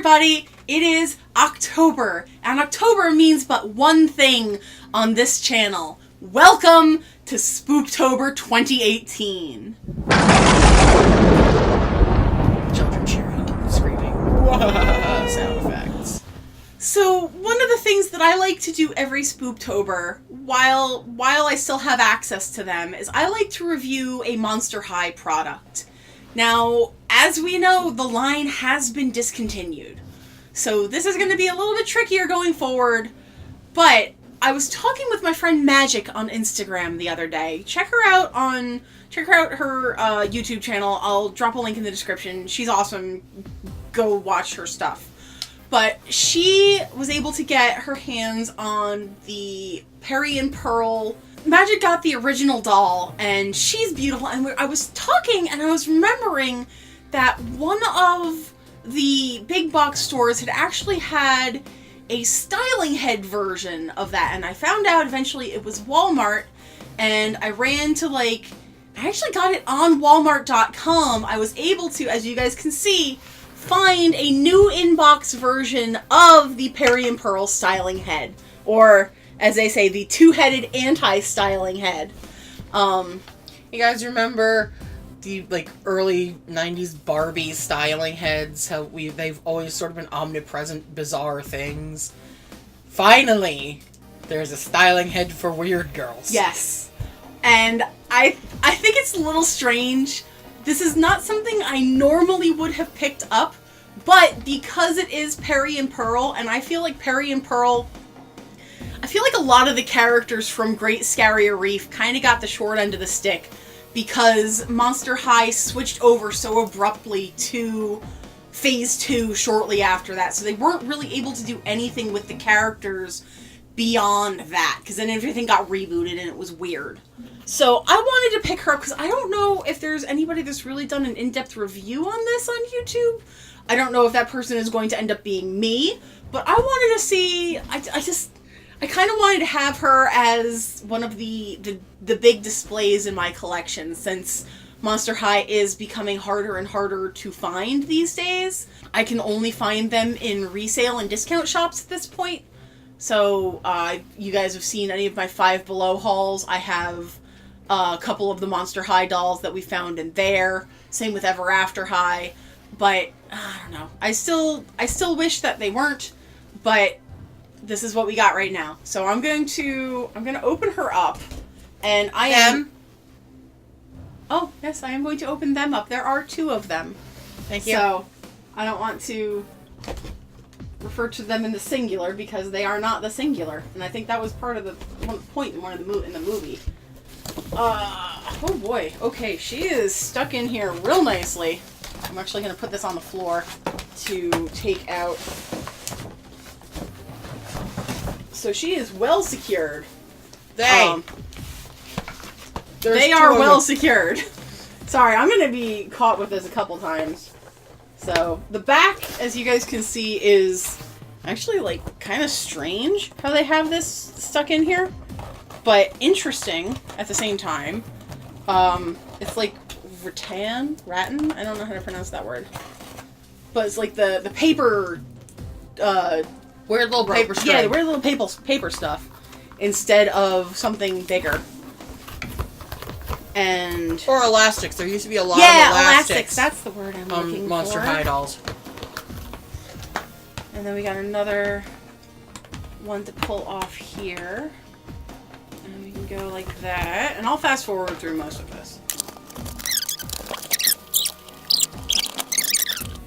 everybody, it is October, and October means but one thing on this channel. Welcome to Spooptober 2018. Children cheering, screaming, sound effects. So, one of the things that I like to do every Spooptober, while I still have access to them, is I like to review a Monster High product. Now, as we know, the line has been discontinued. So this is going to be a little bit trickier going forward, but I was talking with my friend Magic on Instagram the other day. Check her out her YouTube channel. I'll drop a link in the description. She's awesome. Go watch her stuff. But she was able to get her hands on the Peri and Pearl. Magic got the original doll, and she's beautiful. And I was talking, and I was remembering that one of the big box stores had actually had a styling head version of that. And I found out eventually it was Walmart, and I ran to I actually got it on Walmart.com. I was able to, as you guys can see, find a new inbox version of the Peri and Pearl styling head. Or, as they say, the two-headed anti-styling head. You guys remember the early 90s Barbie styling heads? How they've always sort of been omnipresent, bizarre things. Finally, there's a styling head for weird girls. Yes. And I think it's a little strange. This is not something I normally would have picked up, but because it is Peri and Pearl, and I feel like Peri and Pearl, I feel like a lot of the characters from Great Scarier Reef kind of got the short end of the stick because Monster High switched over so abruptly to Phase 2 shortly after that. So they weren't really able to do anything with the characters beyond that, because then everything got rebooted and it was weird. So I wanted to pick her up because I don't know if there's anybody that's really done an in-depth review on this on YouTube. I don't know if that person is going to end up being me, but I wanted to see, I kind of wanted to have her as one of the big displays in my collection, since Monster High is becoming harder and harder to find these days. I can only find them in resale and discount shops at this point. So, you guys have seen any of my Five Below hauls. I have a couple of the Monster High dolls that we found in there. Same with Ever After High. But, I don't know. I still wish that they weren't, but this is what we got right now. So I'm going to open her up, and I am... Oh, yes, I am going to open them up. There are two of them. Thank you. So, I don't want to refer to them in the singular because they are not the singular. And I think that was part of the point in the movie. Oh boy. Okay, she is stuck in here real nicely. I'm actually going to put this on the floor to take out. So she is well secured. They are well secured. Sorry, I'm going to be caught with this a couple times. So, the back, as you guys can see, is actually, kind of strange how they have this stuck in here. But interesting at the same time. It's like rattan? I don't know how to pronounce that word. But it's like the paper... weird little paper stuff. Yeah, the weird little paper stuff. Instead of something bigger. Or elastics. There used to be a lot of elastics. That's the word I'm looking for. Monster High dolls. And then we got another one to pull off here. And we can go like that. And I'll fast forward through most of this.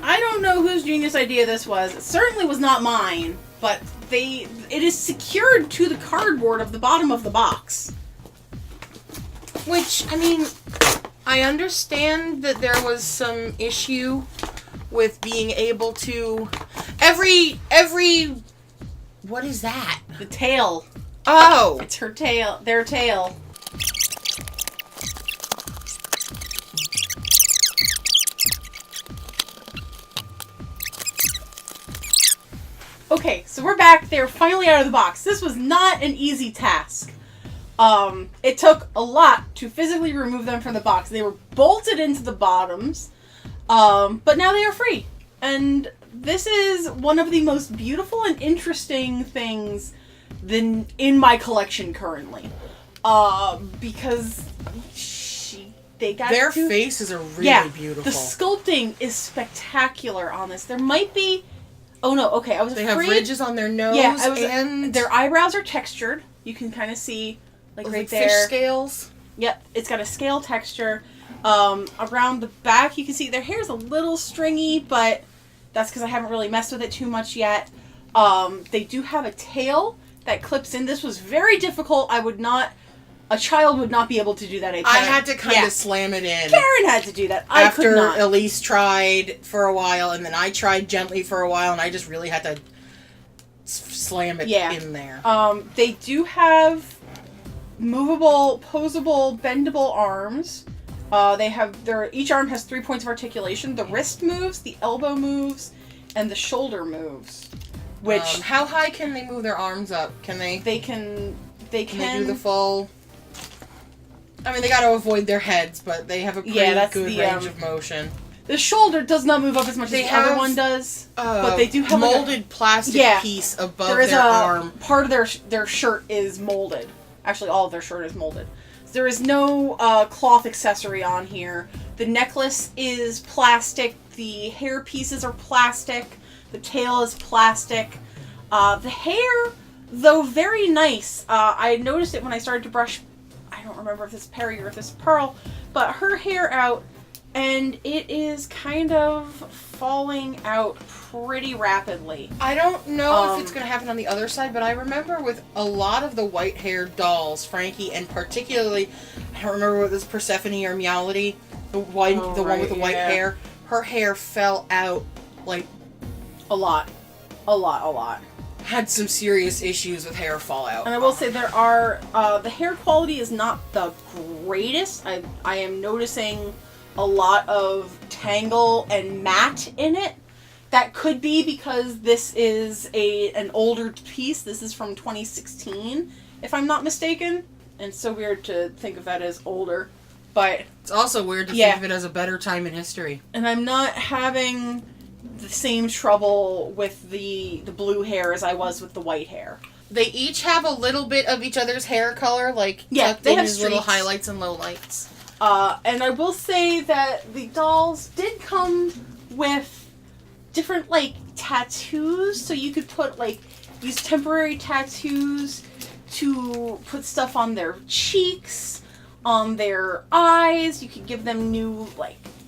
I don't know whose genius idea this was. It certainly was not mine. But it is secured to the cardboard of the bottom of the box. Which, I mean, I understand that there was some issue with being able to... Every... What is that? The tail. Oh! It's her tail. Their tail. Okay, so we're back. They're finally out of the box. This was not an easy task. It took a lot to physically remove them from the box. They were bolted into the bottoms, but now they are free. And this is one of the most beautiful and interesting things in my collection currently. Because their faces are really beautiful. The sculpting is spectacular on this. There might be... Oh no, okay, I was afraid... They have ridges on their nose, and... Their eyebrows are textured. You can kind of see, right there. Fish scales. Yep, it's got a scale texture. Around the back, you can see their hair is a little stringy, but that's because I haven't really messed with it too much yet. They do have a tail that clips in. This was very difficult. A child would not be able to do that. I had to kind of slam it in. Karen had to do that. I could not. After Elyse tried for a while, and then I tried gently for a while, and I just really had to slam it in there. They do have movable, posable, bendable arms. Each arm has 3 points of articulation. The wrist moves, the elbow moves, and the shoulder moves. Which how high can they move their arms up? Can they? They can do the full. I mean, they got to avoid their heads, but they have a pretty good range of motion. The shoulder does not move up as much as the other one does, but they do have molded plastic piece above their arm. Part of their shirt is molded. Actually, all of their shirt is molded. There is no cloth accessory on here. The necklace is plastic. The hair pieces are plastic. The tail is plastic. The hair, though very nice. I noticed it when I started to brush. I don't remember if this is Peri or if this is Pearl, but her hair out, and it is kind of falling out pretty rapidly. I don't know if it's going to happen on the other side, but I remember with a lot of the white-haired dolls, Frankie, and particularly, I don't remember what this Persephone or Meowlity, the one with the white hair, her hair fell out like a lot. Had some serious issues with hair fallout. And I will say there are, the hair quality is not the greatest. I am noticing a lot of tangle and matte in it. That could be because this is an older piece. This is from 2016, if I'm not mistaken. And it's so weird to think of that as older. But it's also weird to think of it as a better time in history. And I'm not having the same trouble with the blue hair as I was with the white hair. They each have a little bit of each other's hair color, tucked they in have as little highlights and lowlights. And I will say that the dolls did come with different, tattoos, so you could put, use temporary tattoos to put stuff on their cheeks, on their eyes. You could give them new,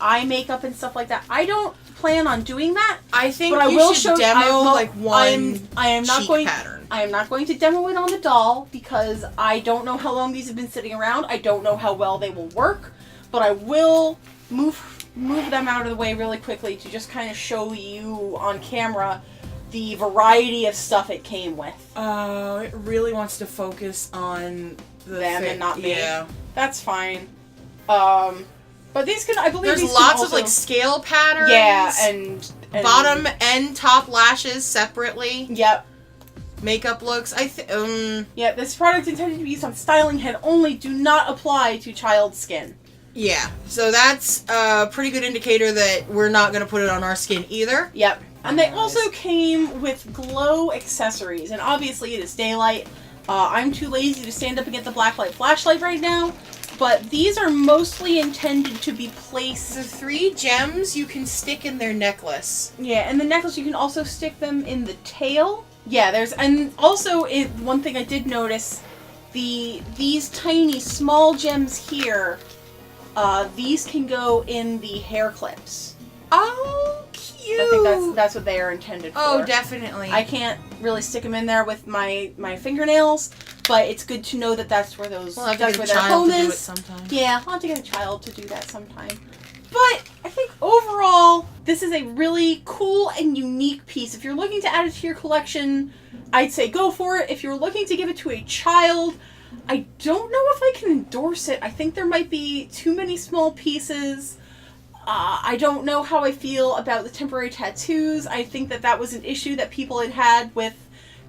eye makeup and stuff like that. I don't plan on doing that. I think but you I will should demo, one I am not cheek going, pattern. I am not going to demo it on the doll, because I don't know how long these have been sitting around. I don't know how well they will work, but I will move them out of the way really quickly to just kind of show you on camera the variety of stuff it came with. It really wants to focus on them and not me. Yeah. That's fine. But these can, I believe there's these lots can also, of scale patterns. Yeah, and bottom and top lashes separately. Yep. Makeup looks. Yeah, this product intended to be used on styling head only. Do not apply to child skin. Yeah, so that's a pretty good indicator that we're not going to put it on our skin either. Yep. And they also came with glow accessories, and obviously it is daylight. I'm too lazy to stand up and get the blacklight flashlight right now, but these are mostly intended to be placed... The 3 gems you can stick in their necklace. Yeah, and the necklace you can also stick them in the tail. Yeah, and also one thing I did notice, these tiny small gems here, these can go in the hair clips. Oh, cute! I think that's what they are intended for. Oh, definitely. I can't really stick them in there with my fingernails, but it's good to know that that's where those. We'll have that's to where get a their child home to do is. it sometime. Yeah, I'll have to get a child to do that sometime. But I think overall, this is a really cool and unique piece. If you're looking to add it to your collection, I'd say go for it. If you're looking to give it to a child, I don't know if I can endorse it. I think there might be too many small pieces. I don't know how I feel about the temporary tattoos. I think that was an issue that people had with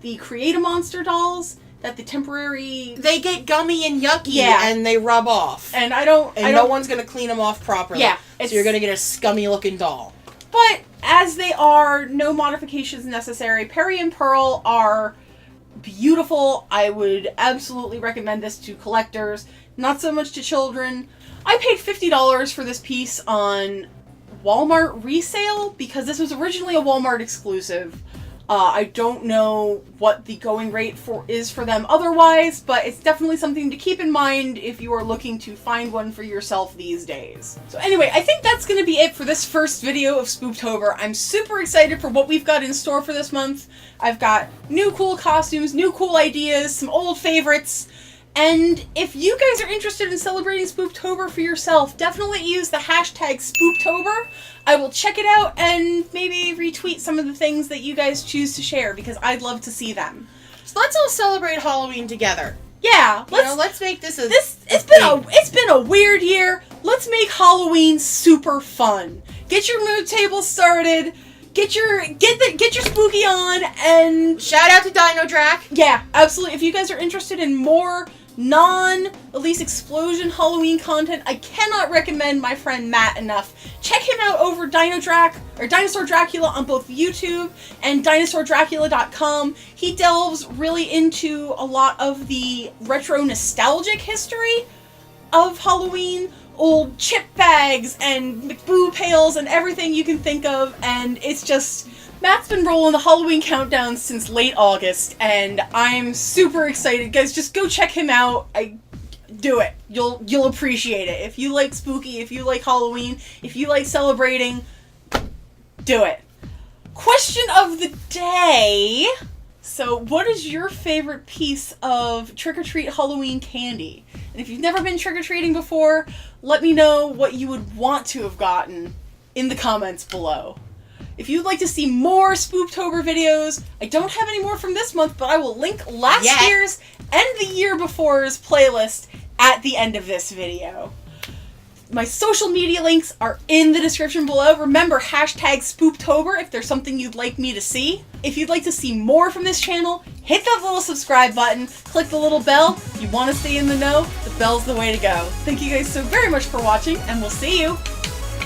the Create-A-Monster dolls. That the temporary... They get gummy and yucky and they rub off. And no one's going to clean them off properly. Yeah. So you're going to get a scummy looking doll. But as they are, no modifications necessary. Peri and Pearl are beautiful. I would absolutely recommend this to collectors, not so much to children. I paid $50 for this piece on Walmart resale because this was originally a Walmart exclusive. I don't know what the going rate is for them otherwise, but it's definitely something to keep in mind if you are looking to find one for yourself these days. So anyway, I think that's going to be it for this first video of Spooptober. I'm super excited for what we've got in store for this month. I've got new cool costumes, new cool ideas, some old favorites. And if you guys are interested in celebrating Spooptober for yourself, definitely use the hashtag Spooptober. I will check it out and maybe retweet some of the things that you guys choose to share because I'd love to see them. So let's all celebrate Halloween together. Yeah, let's make this a it's been a weird year. Let's make Halloween super fun. Get your mood table started. Get your spooky on and shout out to Dino Drac. Yeah, absolutely. If you guys are interested in more non-Elyse Explosion Halloween content, I cannot recommend my friend Matt enough. Check him out over Dinosaur Dracula on both YouTube and dinosaurdracula.com. He delves really into a lot of the retro nostalgic history of Halloween, old chip bags and McBoo pails and everything you can think of, and it's just... Matt's been rolling the Halloween countdown since late August, and I'm super excited. Guys, just go check him out. Do it. You'll appreciate it. If you like spooky, if you like Halloween, if you like celebrating, do it. Question of the day. So, what is your favorite piece of trick-or-treat Halloween candy? And if you've never been trick-or-treating before, let me know what you would want to have gotten in the comments below. If you'd like to see more Spooptober videos, I don't have any more from this month, but I will link last year's and the year before's playlist at the end of this video. My social media links are in the description below. Remember, hashtag Spooptober if there's something you'd like me to see. If you'd like to see more from this channel, hit that little subscribe button, click the little bell. If you want to stay in the know, the bell's the way to go. Thank you guys so very much for watching, and we'll see you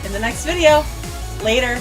in the next video. Later.